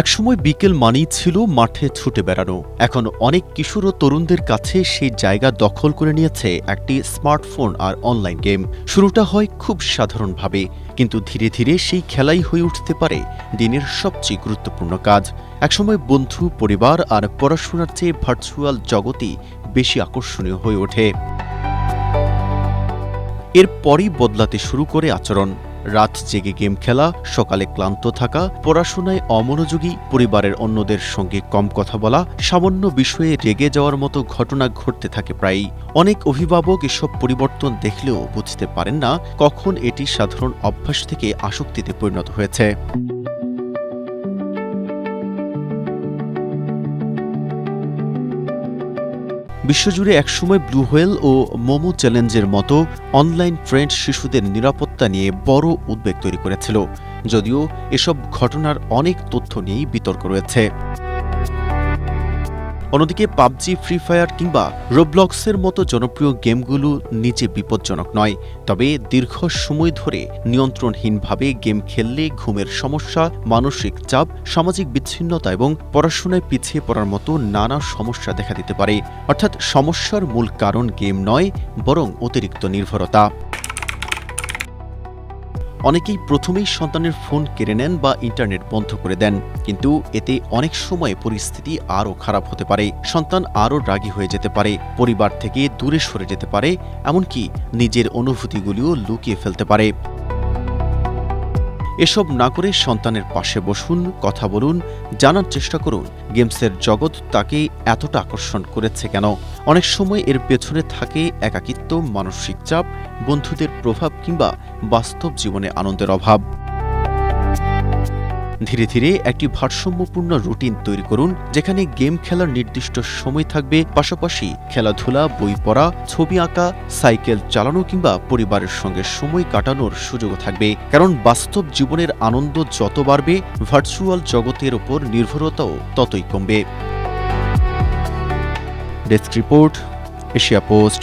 একসময় বিকেল মানেই ছিল মাঠে ছুটে বেড়ানো। এখন অনেক কিশোর ও তরুণদের কাছে সেই জায়গা দখল করে নিয়েছে একটি স্মার্টফোন আর অনলাইন গেম। শুরুটা হয় খুব সাধারণভাবে, কিন্তু ধীরে ধীরে সেই খেলাই হয়ে উঠতে পারে দিনের সবচেয়ে গুরুত্বপূর্ণ কাজ। একসময় বন্ধু, পরিবার আর পড়াশোনার চেয়ে ভার্চুয়াল জগতই বেশি আকর্ষণীয় হয়ে ওঠে। এরপরই বদলাতে শুরু করে আচরণ। রাত জেগে গেম খেলা, সকালে ক্লান্ত থাকা, পড়াশোনায় অমনোযোগী, পরিবারের অন্যদের সঙ্গে কম কথা বলা, সামান্য বিষয়ে রেগে যাওয়ার মতো ঘটনা ঘটতে থাকে প্রায়ই। অনেক অভিভাবক এসব পরিবর্তন দেখলেও বুঝতে পারেন না কখন এটি সাধারণ অভ্যাস থেকে আসক্তিতে পরিণত হয়েছে। বিশ্বজুড়ে একসময় ব্লু হোয়েল ও মোমো চ্যালেঞ্জের মতো অনলাইন ট্রেন্ড শিশুদের নিরাপত্তা নিয়ে বড় উদ্বেগ তৈরি করেছিল, যদিও এসব ঘটনার অনেক তথ্য নিয়েই বিতর্ক রয়েছে। অন্যদিকে পাবজি, ফ্রি ফায়ার কিংবা রোবলক্সের মতো জনপ্রিয় গেমগুলো নিজে বিপজ্জনক নয়, তবে দীর্ঘ সময় ধরে নিয়ন্ত্রণহীনভাবে গেম খেললে ঘুমের সমস্যা, মানসিক চাপ, সামাজিক বিচ্ছিন্নতা এবং পড়াশোনায় পিছিয়ে পড়ার মতো নানা সমস্যা দেখা দিতে পারে। অর্থাৎ সমস্যার মূল কারণ গেম নয়, বরং অতিরিক্ত নির্ভরতা। অনেকেই প্রথমেই সন্তানের ফোন কেড়ে নেন বা ইন্টারনেট বন্ধ করে দেন, কিন্তু এতে অনেক সময় পরিস্থিতি আরও খারাপ হতে পারে। সন্তান আরও রাগী হয়ে যেতে পারে, পরিবার থেকে দূরে সরে যেতে পারে, এমনকি নিজের অনুভূতিগুলিও লুকিয়ে ফেলতে পারে। এসব না করে সন্তানের পাশে বসুন, কথা বলুন, জানার চেষ্টা করুন গেমসের জগৎ তাকে এতটা আকর্ষণ করেছে কেন। অনেক সময় এর পেছনে থাকে একাকিত্ব, মানসিক চাপ, বন্ধুদের প্রভাব কিংবা বাস্তব জীবনে আনন্দের অভাব। ধীরে ধীরে একটি ভারসাম্যপূর্ণ রুটিন তৈরি করুন, যেখানে গেম খেলার নির্দিষ্ট সময় থাকবে, পাশাপাশি খেলাধুলা, বই পড়া, ছবি আঁকা, সাইকেল চালানো কিংবা পরিবারের সঙ্গে সময় কাটানোর সুযোগও থাকবে। কারণ বাস্তব জীবনের আনন্দ যত বাড়বে, ভার্চুয়াল জগতের ওপর নির্ভরতাও ততই কমবে। Desk report, Asia post.